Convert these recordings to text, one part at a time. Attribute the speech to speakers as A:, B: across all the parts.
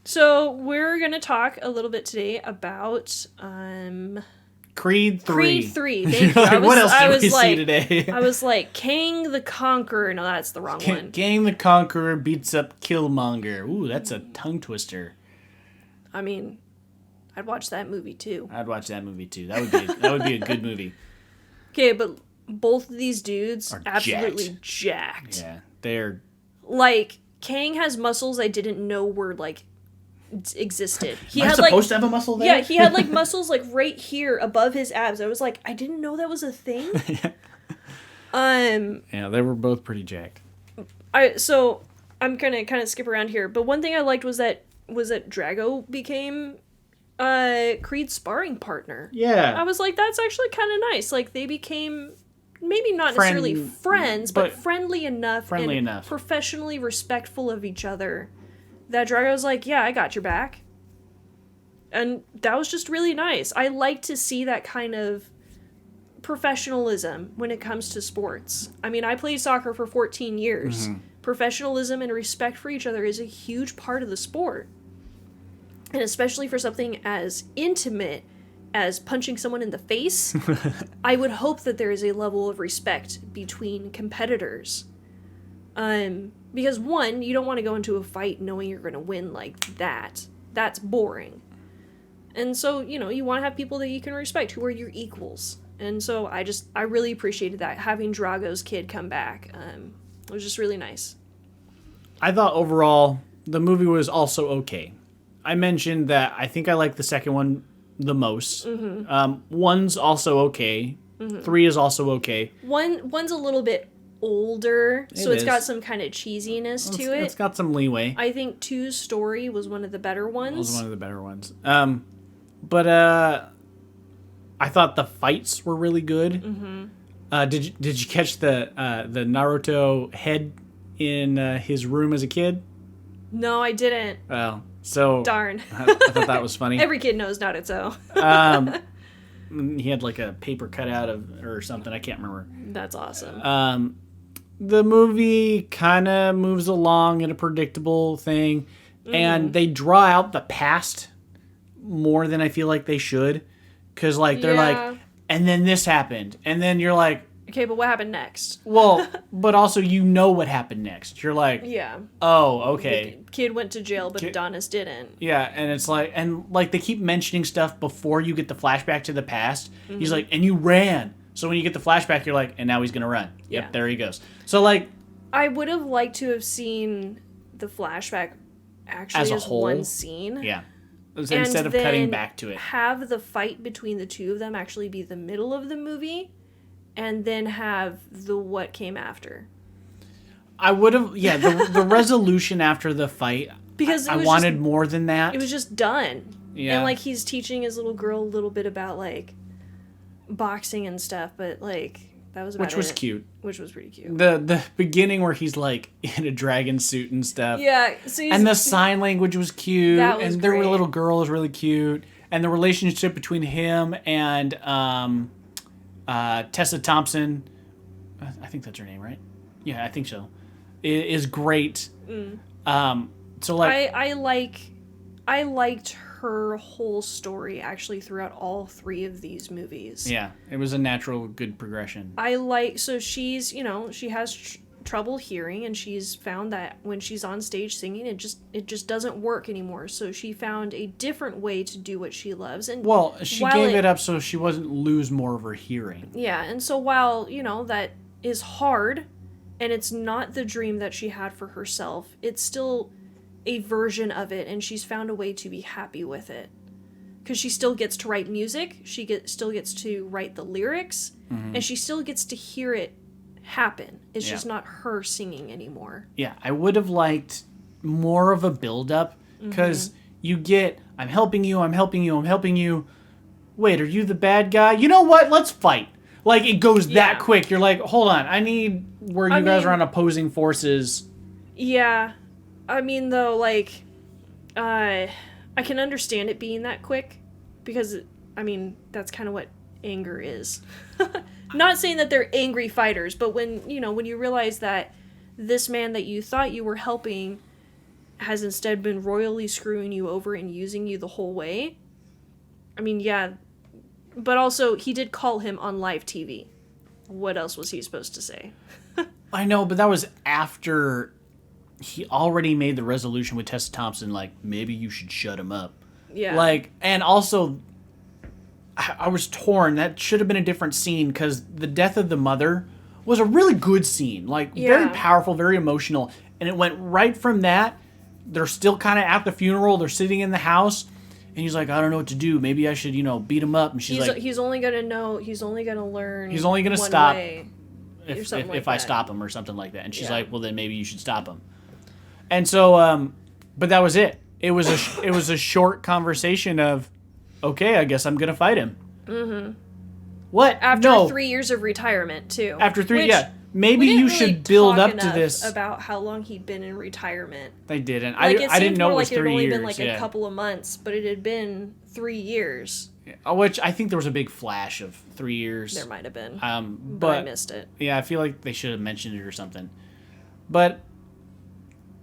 A: So we're gonna talk a little bit today about
B: Creed 3.
A: Creed 3. Thank you.
B: Like, what else did we see today?
A: I was like, Kang the Conqueror. No, that's the wrong one.
B: Kang the Conqueror beats up Kilmonger. Ooh, that's a tongue twister.
A: I mean, I'd watch that movie too.
B: I'd watch that movie too. That would be a good movie.
A: Okay, but both of these dudes
B: Are
A: absolutely jacked.
B: Yeah, they're
A: like Kang has muscles I didn't know were like existed.
B: He had supposed to have a muscle there.
A: Yeah, he had like muscles like right here above his abs. I was like, I didn't know that was a thing.
B: Yeah, they were both pretty jacked.
A: So I'm gonna kind of skip around here, but one thing I liked was that Drago became Creed's sparring partner.
B: Yeah,
A: I was like, that's actually kind of nice. Like they became maybe not necessarily friends, but friendly enough, professionally respectful of each other. That Drago's like, yeah, I got your back. And that was just really nice. I like to see that kind of professionalism when it comes to sports. I mean, I played soccer for 14 years. Mm-hmm. Professionalism and respect for each other is a huge part of the sport. And especially for something as intimate as punching someone in the face, I would hope that there is a level of respect between competitors. Because one, you don't want to go into a fight knowing you're going to win like that. That's boring. And so, you want to have people that you can respect who are your equals. And so I really appreciated that. Having Drago's kid come back, it was just really nice.
B: I thought overall the movie was also okay. I mentioned that I think I like the second one the most. Mm-hmm. One's also okay. Mm-hmm. 3 is also okay.
A: One's a little bit older, so it's got some kind of cheesiness to it.
B: It's got some leeway.
A: I think 2's story was one of the better ones.
B: It was one of the better ones. But I thought the fights were really good. Mm-hmm. Did you catch the Naruto head in his room as a kid?
A: No, I didn't.
B: Well, so
A: darn.
B: I thought that was funny.
A: Every kid knows Naruto.
B: He had like a paper cutout of or something. I can't remember.
A: That's awesome.
B: The movie kind of moves along in a predictable thing, and they draw out the past more than I feel like they should, because like they're like, and then this happened, and then you're like,
A: okay, but what happened next?
B: Well, but also what happened next. You're like,
A: yeah,
B: oh, okay.
A: The kid went to jail, but Adonis didn't.
B: Yeah, and it's like, they keep mentioning stuff before you get the flashback to the past. Mm-hmm. He's like, and you ran. So when you get the flashback, you're like, and now he's gonna run. Yep, there he goes. So like,
A: I would have liked to have seen the flashback actually as one scene.
B: Yeah. Instead of cutting back to it.
A: Have the fight between the two of them actually be the middle of the movie, and then have the what came after. I would have,
B: the resolution after the fight, because I wanted more than that.
A: It was just done.
B: Yeah.
A: And like he's teaching his little girl a little bit about like boxing and stuff, but like that was about
B: Which was cute.
A: Which was pretty cute.
B: The beginning where he's like in a dragon suit and stuff.
A: Yeah. So
B: and the sign language was cute.
A: That was
B: and
A: great.
B: their little girl was really cute. And the relationship between him and Tessa Thompson, I think that's her name, right? Yeah, I think so. Is great. So like
A: I liked her whole story actually throughout all 3 of these movies.
B: Yeah, it was a natural, good progression.
A: So she's, she has trouble hearing, and she's found that when she's on stage singing, it just doesn't work anymore. So she found a different way to do what she loves. And
B: she gave it up so she wasn't lose more of her hearing.
A: Yeah, and so while, that is hard, and it's not the dream that she had for herself, it's still a version of it, and she's found a way to be happy with it. Because she still gets to write music, still gets to write the lyrics, and she still gets to hear it happen. It's just not her singing anymore.
B: Yeah, I would have liked more of a build-up, because you get, I'm helping you. Wait, are you the bad guy? You know what? Let's fight. Like, it goes that quick. You're like, hold on, I need where you guys are on opposing forces.
A: Yeah. I mean, though, like, I can understand it being that quick, because, I mean, that's kind of what anger is. Not saying that they're angry fighters, but when you realize that this man that you thought you were helping has instead been royally screwing you over and using you the whole way. I mean, yeah, but also he did call him on live TV. What else was he supposed to say?
B: I know, but that was after he already made the resolution with Tessa Thompson, like, maybe you should shut him up.
A: Yeah.
B: Like, and also, I was torn. That should have been a different scene, because the death of the mother was a really good scene. Like, very powerful, very emotional. And it went right from that. They're still kind of at the funeral. They're sitting in the house. And he's like, I don't know what to do. Maybe I should, beat him up. And she's like...
A: He's only going to know. He's only going to learn.
B: He's only going to stop
A: if
B: I stop him or something like that. And she's like, well, then maybe you should stop him. And so, but that was it. It was a short conversation of, okay, I guess I'm going to fight him. Mm-hmm. What?
A: After 3 years of retirement, too.
B: After 3, yeah. Maybe you should build up to this.
A: About how long he'd been in retirement.
B: They didn't. I didn't know it was 3 years. It had only been like
A: a couple of months, but it had been 3 years.
B: Which I think there was a big flash of 3 years.
A: There might have been.
B: But
A: I missed it.
B: Yeah, I feel like they should have mentioned it or something. But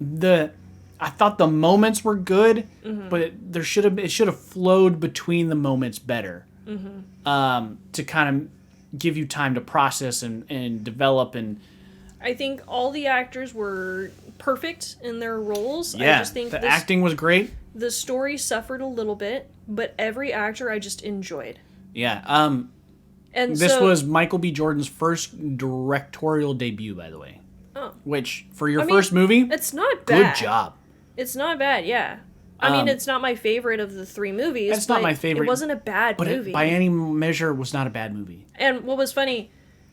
B: I thought the moments were good, but it should have flowed between the moments better. To kind of give you time to process and develop. And
A: I think all the actors were perfect in their roles.
B: Yeah,
A: I just think
B: the acting was great.
A: The story suffered a little bit, but every actor I just enjoyed.
B: Yeah.
A: And
B: this was Michael B. Jordan's first directorial debut, by the way. Oh. Which, for your first movie,
A: it's not bad.
B: Good job.
A: It's not bad, yeah. I mean, it's not my favorite of the 3 movies.
B: It's not my favorite.
A: It wasn't a bad movie.
B: But by any measure, it was not a bad movie.
A: And what was funny...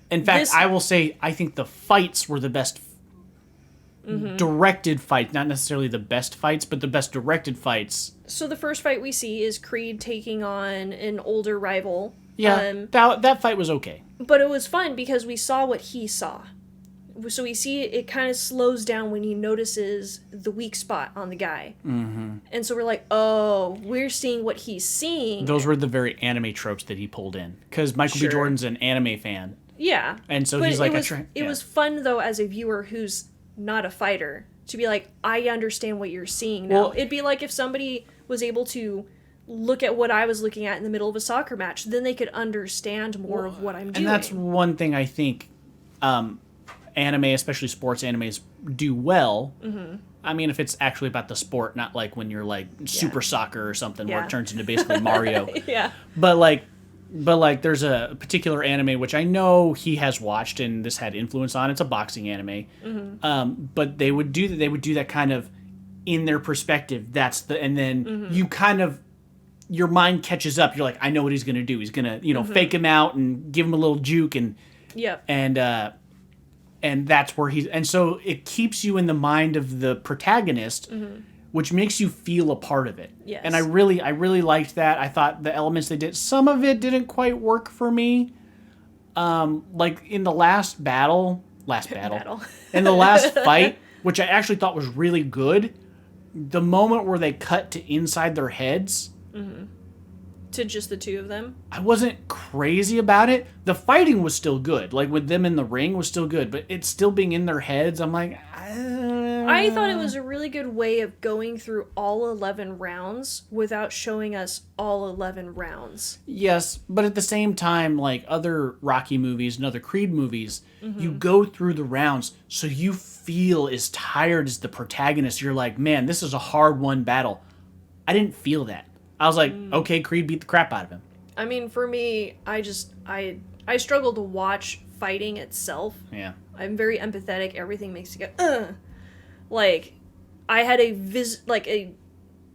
B: In fact, I will say, I think the fights were the best directed fights. Not necessarily the best fights, but the best directed fights.
A: So the first fight we see is Creed taking on an older rival.
B: Yeah, that fight was okay.
A: But it was fun because we saw what he saw. So we see it kind of slows down when he notices the weak spot on the guy. Mm-hmm. And so we're like, oh, we're seeing what he's seeing.
B: Those were the very anime tropes that he pulled in. Because Michael B. Jordan's an anime fan.
A: Yeah.
B: And so he's like...
A: It was fun, though, as a viewer who's not a fighter, to be like, I understand what you're seeing now. Well, it'd be like if somebody was able to look at what I was looking at in the middle of a soccer match, then they could understand more of what I'm doing.
B: And that's one thing I think... anime, especially sports animes, do well. Mm-hmm. I mean, if it's actually about the sport, not like when you're like Super Soccer or something where it turns into basically Mario.
A: Yeah.
B: But there's a particular anime which I know he has watched and this had influence on. It's a boxing anime. Mm-hmm. But they would do that kind of in their perspective. And then you kind of, your mind catches up. You're like, I know what he's going to do. He's going to, fake him out and give him a little juke and and that's where and so it keeps you in the mind of the protagonist, which makes you feel a part of it.
A: Yes.
B: And I really liked that. I thought the elements they did, some of it didn't quite work for me. Like in the last battle, in the last fight, which I actually thought was really good, the moment where they cut to inside their heads. Mm-hmm.
A: To just the two of them?
B: I wasn't crazy about it. The fighting was still good. Like, with them in the ring was still good. But it's still being in their heads. I'm like...
A: I thought it was a really good way of going through all 11 rounds without showing us all 11 rounds.
B: Yes, but at the same time, like other Rocky movies and other Creed movies, you go through the rounds so you feel as tired as the protagonist. You're like, man, this is a hard-won battle. I didn't feel that. I was like, okay, Creed beat the crap out of him.
A: I mean, for me, I struggle to watch fighting itself.
B: Yeah.
A: I'm very empathetic. Everything makes you go, ugh. Like, I had a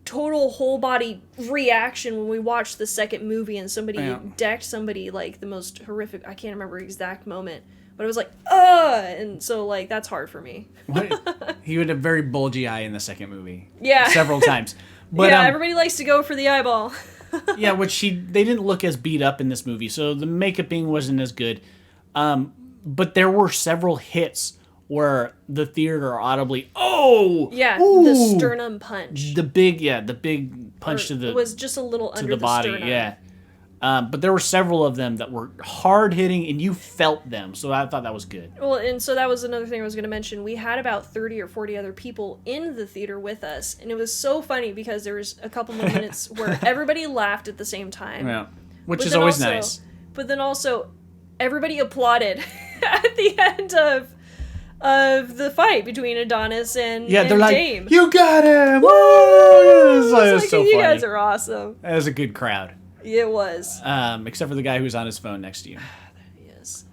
A: total whole body reaction when we watched the second movie and somebody decked somebody like the most horrific, I can't remember exact moment, but it was like, ugh! And so, like, that's hard for me.
B: He had a very bulgy eye in the second movie.
A: Yeah.
B: Several times. But,
A: everybody likes to go for the eyeball.
B: Yeah, they didn't look as beat up in this movie, so the makeuping wasn't as good. But there were several hits where the theater audibly, oh!
A: Yeah,
B: ooh,
A: the sternum punch.
B: The big punch to the...
A: It was just a little under
B: the body,
A: sternum.
B: yeah. But there were several of them that were hard hitting, and you felt them. So I thought that was good.
A: Well, and so that was another thing I was going to mention. We had about 30 or 40 other people in the theater with us, and it was so funny because there was a couple of minutes where everybody laughed at the same time.
B: Yeah, which is always nice.
A: But then also, everybody applauded at the end of the fight between Adonis and
B: they're
A: Dame.
B: Like, you got him! Woo! It was so
A: you
B: funny.
A: Guys are awesome.
B: It was a good crowd.
A: It was.
B: Except for the guy who's on his phone next to you.
A: Yes.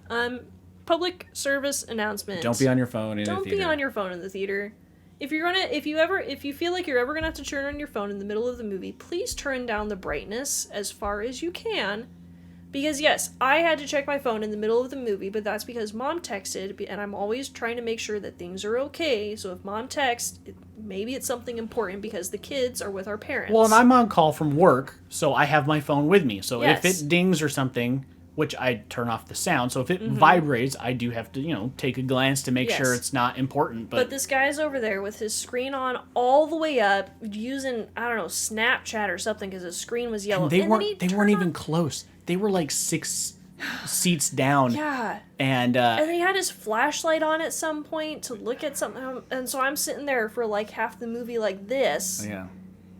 A: Public service announcement.
B: Don't be on your phone in the theater.
A: Don't be on your phone in the theater. If you feel like you're ever gonna have to turn on your phone in the middle of the movie, please turn down the brightness as far as you can. Because yes, I had to check my phone in the middle of the movie, but that's because Mom texted, and I'm always trying to make sure that things are okay. So if Mom texts, maybe it's something important because the kids are with our parents.
B: Well, and I'm on call from work, so I have my phone with me. So if it dings or something, which I turn off the sound, so if it vibrates, I do have to, take a glance to make sure it's not important. But
A: this guy's over there with his screen on all the way up, using, I don't know, Snapchat or something because his screen was yellow.
B: And they weren't even close. They were like 6 seats down.
A: Yeah.
B: And
A: he had his flashlight on at some point to look at something. And so I'm sitting there for like half the movie like this.
B: Yeah.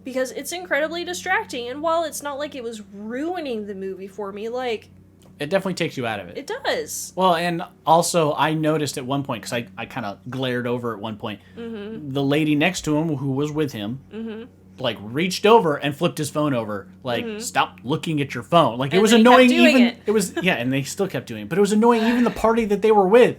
A: Because it's incredibly distracting. And while it's not like it was ruining the movie for me, like...
B: It definitely takes you out of it.
A: It does.
B: Well, and also I noticed at one point, because I kind of glared over at one point, the lady next to him who was with him... like reached over and flipped his phone over, like stop looking at your phone. Like it was annoying. It was and they still kept doing it, but it was annoying even the party that they were with.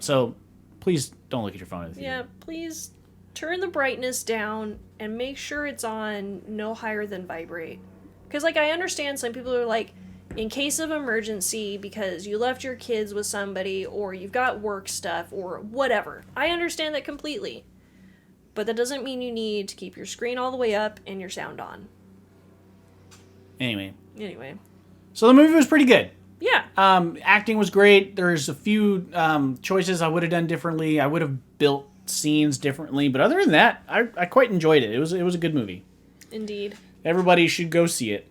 B: So please don't look at your phone at the theater.
A: Yeah, please turn the brightness down and make sure it's on no higher than vibrate. Because like I understand some people are like, in case of emergency because you left your kids with somebody or you've got work stuff or whatever. I understand that completely. But that doesn't mean you need to keep your screen all the way up and your sound on.
B: Anyway.
A: So
B: the movie was pretty good.
A: Yeah.
B: Acting was great. There's a few choices I would have done differently. I would have built scenes differently. But other than that, I quite enjoyed it. It was a good movie.
A: Indeed.
B: Everybody should go see it.